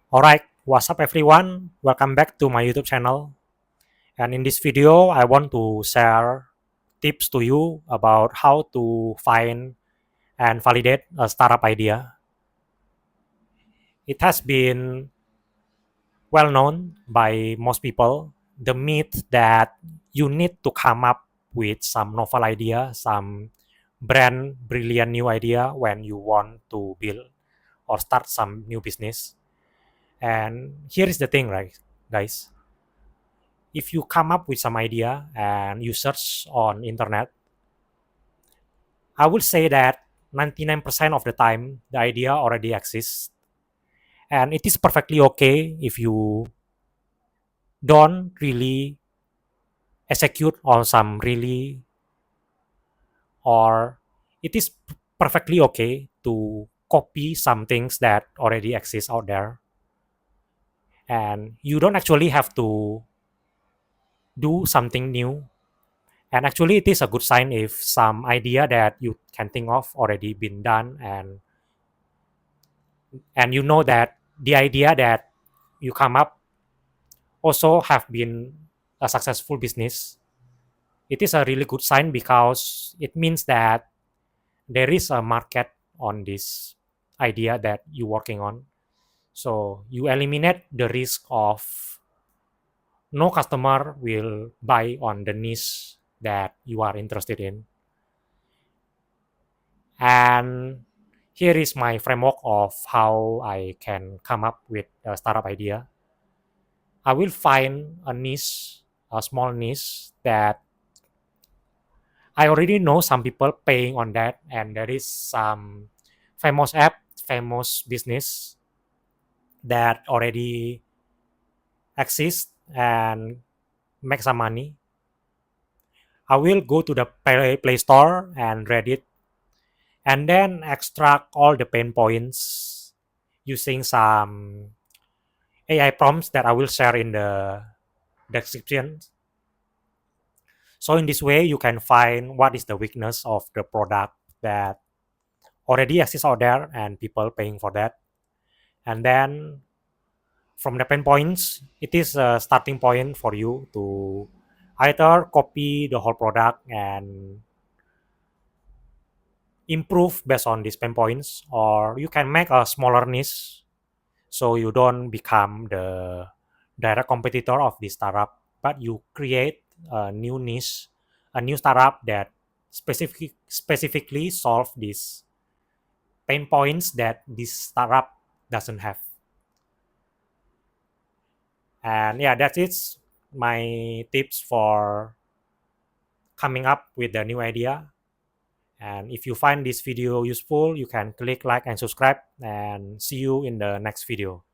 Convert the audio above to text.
Alright, what's up everyone? Welcome back to my YouTube channel. And in this video, I want to share tips to you about how to find and validate a startup idea. It has been well known by most people, the myth that you need to come up with some novel idea, some brand brilliant new idea when you want to build or start some new business. And here is the thing, right, guys? If you come up with some idea and you search on internet, I would say that 99% of the time the idea already exists, and it is perfectly okay if you don't really execute on some really, or it is perfectly okay to copy some things that already exist out there, and you don't actually have to do something new. And actually, it is a good sign if some idea that you can think of already been done, and you know that the idea that you come up also have been a successful business. It is a really good sign because it means that there is a market on this idea that you're working on. So you eliminate the risk of no customer will buy on the niche that you are interested in. And here is my framework of how I can come up with a startup idea. I will find a niche, a small niche that I already know some people paying on that, and there is some famous app, famous business that already exists and make some money. I will go to the Play Store and read it, and then extract all the pain points using some AI prompts that I will share in the description. So in this way, you can find what is the weakness of the product that already exists out there and people paying for that. And then from the pain points, it is a starting point for you to either copy the whole product and improve based on these pain points, or you can make a smaller niche so you don't become the direct competitor of this startup, but you create a new niche, a new startup that specifically solve these pain points that this startup doesn't have. And yeah, that's it. My tips for coming up with a new idea. And if you find this video useful, you can click like and subscribe, and see you in the next video.